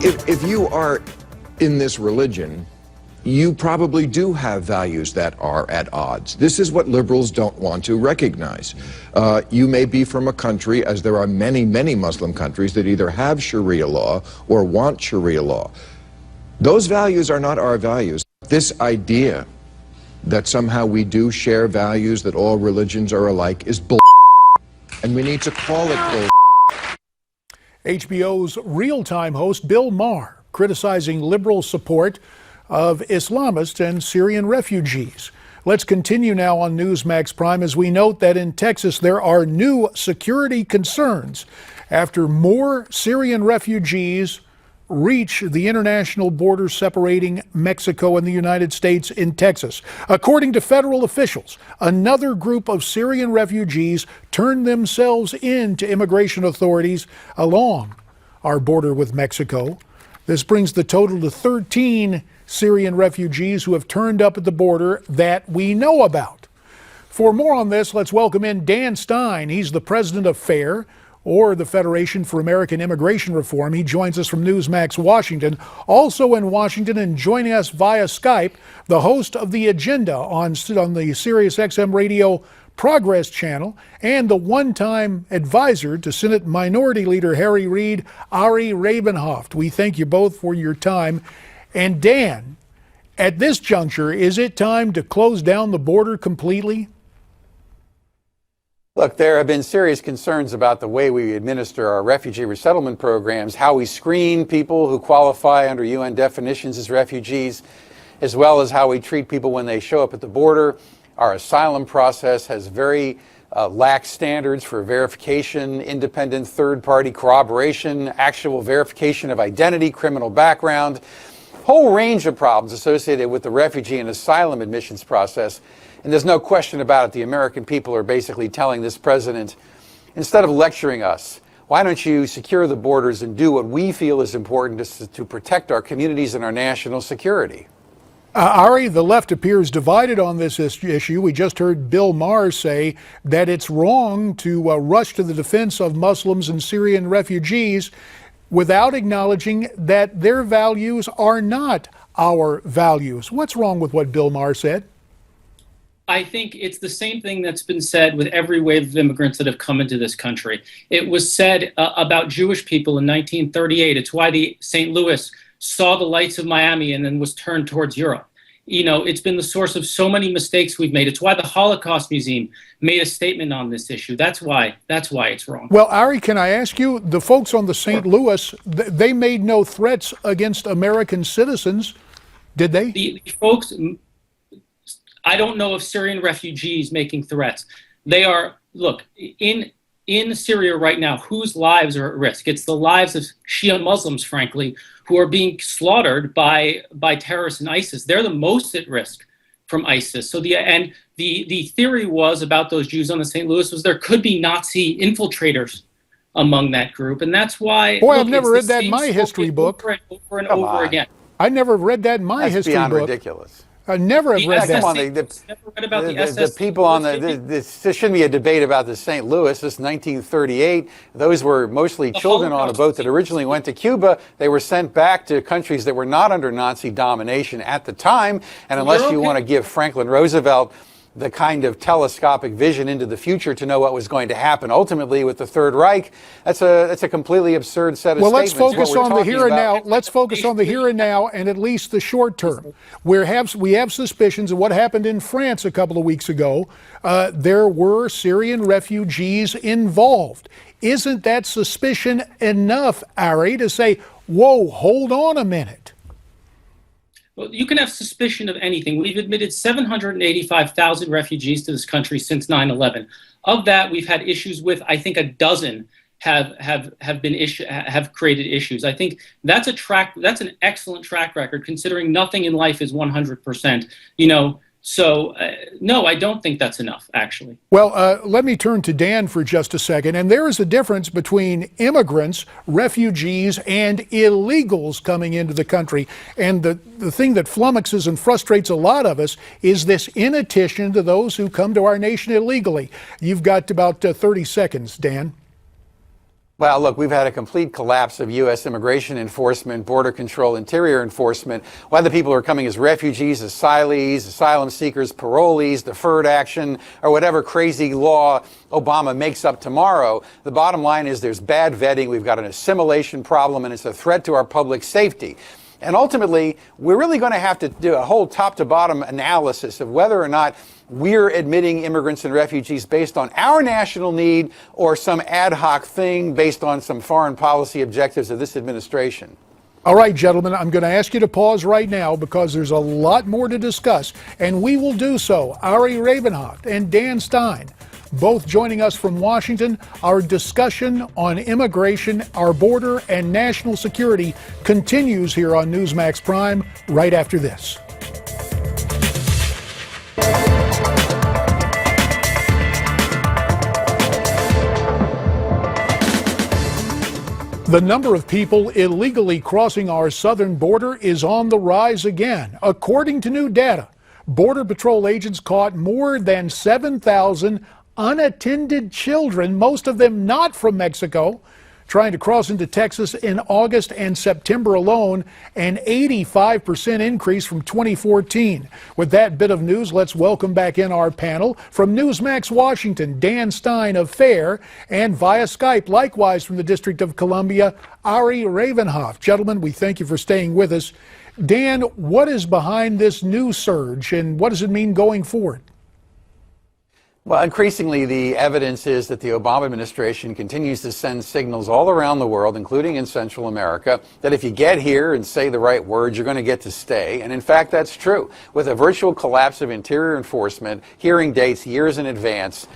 if you are in this religion, you probably do have values that are at odds. This is what liberals don't want to recognize. You may be from a country, as there are many, many Muslim countries that either have Sharia law or want Sharia law. Those values are not our values. This idea that somehow we do share values, that all religions are alike, is bull. And we need to call it bull. HBO's Real-Time host Bill Maher criticizing liberal support of Islamists and Syrian refugees. Let's continue now on Newsmax Prime as we note that in Texas there are new security concerns after more Syrian refugees reach the international border separating Mexico and the United States in Texas. According to federal officials, another group of Syrian refugees turned themselves in to immigration authorities along our border with Mexico. This brings the total to 13 Syrian refugees who have turned up at the border that we know about. For more on this, let's welcome in Dan Stein. He's the president of FAIR, or the Federation for American Immigration Reform. He joins us from Newsmax Washington. Also in Washington and joining us via Skype, the host of The Agenda on the Sirius XM Radio Progress Channel and the one-time advisor to Senate Minority Leader Harry Reid, Ari Rabenhoft. We thank you both for your time. And Dan, at this juncture, is it time to close down the border completely? Look, there have been serious concerns about the way we administer our refugee resettlement programs, how we screen people who qualify under UN definitions as refugees, as well as how we treat people when they show up at the border. Our asylum process has very lax standards for verification, independent third-party corroboration, actual verification of identity, criminal background, whole range of problems associated with the refugee and asylum admissions process. And there's no question about it, the American people are basically telling this president, instead of lecturing us, why don't you secure the borders and do what we feel is important to protect our communities and our national security? Ari, the left appears divided on this issue. We just heard Bill Maher say that it's wrong to rush to the defense of Muslims and Syrian refugees without acknowledging that their values are not our values. What's wrong with what Bill Maher said? I think it's the same thing that's been said with every wave of immigrants that have come into this country. It was said about Jewish people in 1938. It's why the St. Louis saw the lights of Miami and then was turned towards Europe. You know, it's been the source of so many mistakes we've made. It's why the Holocaust Museum made a statement on this issue. That's why it's wrong. Well, Ari, can I ask you, the folks on the St. Louis, they made no threats against American citizens, did they? The folks, I don't know of Syrian refugees making threats. They are, look, in Syria right now, whose lives are at risk? It's the lives of Shia Muslims, frankly, who are being slaughtered by terrorists and ISIS. They're the most at risk from ISIS. So the theory was about those Jews on the St. Louis was there could be Nazi infiltrators among that group, and that's why. Boy, I've never read that in my history book. Over and over again. I never read that in my history book. That's beyond ridiculous. I never have read that. Come on, the people on this shouldn't be a debate about the St. Louis. This is 1938. Those were mostly children on a boat that originally went to Cuba. They were sent back to countries that were not under Nazi domination at the time. And unless you want to give Franklin Roosevelt the kind of telescopic vision into the future to know what was going to happen ultimately with the Third Reich, that's a completely absurd set of statements. Well, let's focus on the here and now. Let's focus on the here and now and at least the short term. We have suspicions of what happened in France a couple of weeks ago. There were Syrian refugees involved. Isn't that suspicion enough, Ari, to say, whoa, hold on a minute? Well, you can have suspicion of anything. We've admitted 785,000 refugees to this country since 9/11. Of that, we've had issues with, I think, a dozen have created issues. I think that's an excellent track record, considering nothing in life is 100%. You know, so no, I don't think that's enough, actually. Well, let me turn to Dan for just a second. And there is a difference between immigrants, refugees, and illegals coming into the country. And the thing that flummoxes and frustrates a lot of us is this inaddition to those who come to our nation illegally. You've got about 30 seconds, Dan. Well, look, we've had a complete collapse of U.S. immigration enforcement, border control, interior enforcement. Whether people are coming as refugees, asylees, asylum seekers, parolees, deferred action, or whatever crazy law Obama makes up tomorrow, the bottom line is there's bad vetting, we've got an assimilation problem, and it's a threat to our public safety. And ultimately, we're really going to have to do a whole top-to-bottom analysis of whether or not we're admitting immigrants and refugees based on our national need or some ad hoc thing based on some foreign policy objectives of this administration. All right, gentlemen, I'm going to ask you to pause right now because there's a lot more to discuss, and we will do so. Ari Ravenhoft and Dan Stein, both joining us from Washington. Our discussion on immigration, our border, and national security continues here on Newsmax Prime right after this. The number of people illegally crossing our southern border is on the rise again. According to new data, Border Patrol agents caught more than 7,000 unattended children, most of them not from Mexico, trying to cross into Texas in August and September alone, an 85% increase from 2014. With that bit of news, let's welcome back in our panel from Newsmax Washington, Dan Stein of FAIR, and via Skype, likewise from the District of Columbia, Ari Ravenhoft. Gentlemen, we thank you for staying with us. Dan, what is behind this new surge, and what does it mean going forward? Well, increasingly, the evidence is that the Obama administration continues to send signals all around the world, including in Central America, that if you get here and say the right words, you're going to get to stay. And in fact, that's true. With a virtual collapse of interior enforcement, hearing dates years in advance,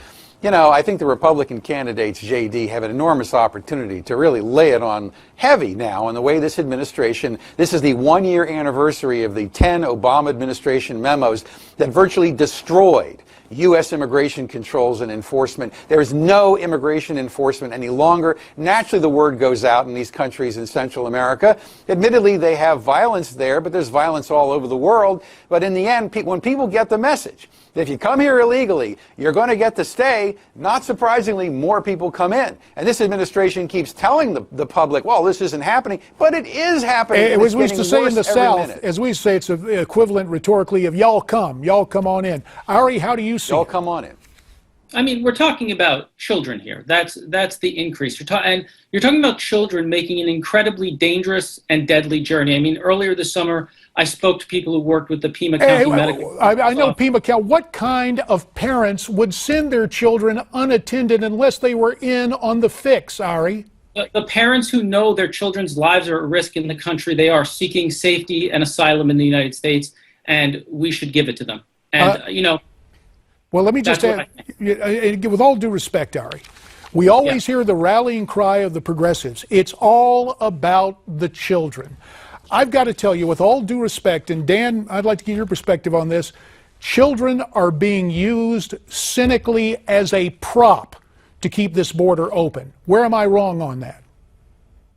you know, I think the Republican candidates, JD, have an enormous opportunity to really lay it on heavy now in the way this administration, this is the one-year anniversary of the 10 Obama administration memos that virtually destroyed U.S. immigration controls and enforcement. There is no immigration enforcement any longer. Naturally, the word goes out in these countries in Central America. Admittedly, they have violence there, but there's violence all over the world. But in the end, when people get the message that if you come here illegally, you're going to get to stay, not surprisingly, more people come in. And this administration keeps telling the public, well, this isn't happening, but it is happening. As we used to say in the South, as we say, it's equivalent rhetorically of y'all come on in. Ari, how do you see y'all it? Come on in. I mean, we're talking about children here. That's the increase. You're talking about children making an incredibly dangerous and deadly journey. I mean, earlier this summer, I spoke to people who worked with the Pima County Medical. I know Pima County. What kind of parents would send their children unattended unless they were in on the fix, Ari? The parents who know their children's lives are at risk in the country, they are seeking safety and asylum in the United States, and we should give it to them. And, well, let me just add, with all due respect, Ari, we always hear the rallying cry of the progressives. It's all about the children. I've got to tell you, with all due respect, and Dan, I'd like to get your perspective on this, children are being used cynically as a prop to keep this border open. Where am I wrong on that?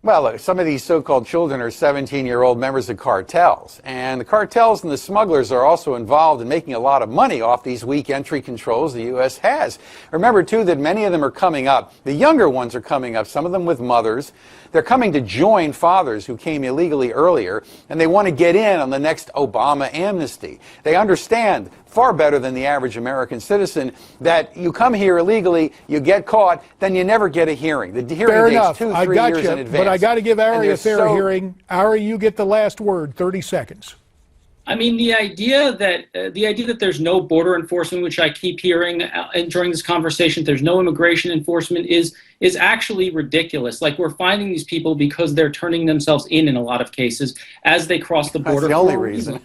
Well, look, some of these so-called children are 17-year-old members of cartels, and the cartels and the smugglers are also involved in making a lot of money off these weak entry controls the U.S. has. Remember, too, that many of them are coming up. The younger ones are coming up, some of them with mothers. They're coming to join fathers who came illegally earlier, and they want to get in on the next Obama amnesty. They understand far better than the average American citizen that you come here illegally, you get caught, then you never get a hearing. The hearing date's 2-3 years in advance. But I got to give Ari a fair hearing. Ari, you get the last word. 30 seconds. I mean, the idea that there's no border enforcement, which I keep hearing during this conversation, there's no immigration enforcement is actually ridiculous. Like, we're finding these people because they're turning themselves in a lot of cases as they cross the border. That's the only reason.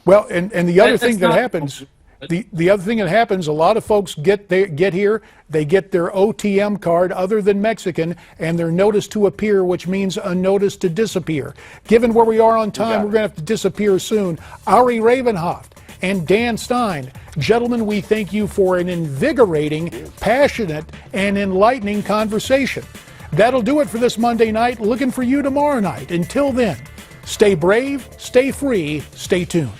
Well, and the other thing that happens, the other thing that happens, a lot of folks get here, they get their OTM card other than Mexican, and their notice to appear, which means a notice to disappear. Given where we are on time, we're going to have to disappear soon. Ari Ravenhoft and Dan Stein, gentlemen, we thank you for an invigorating, passionate, and enlightening conversation. That'll do it for this Monday night. Looking for you tomorrow night. Until then, stay brave, stay free, stay tuned.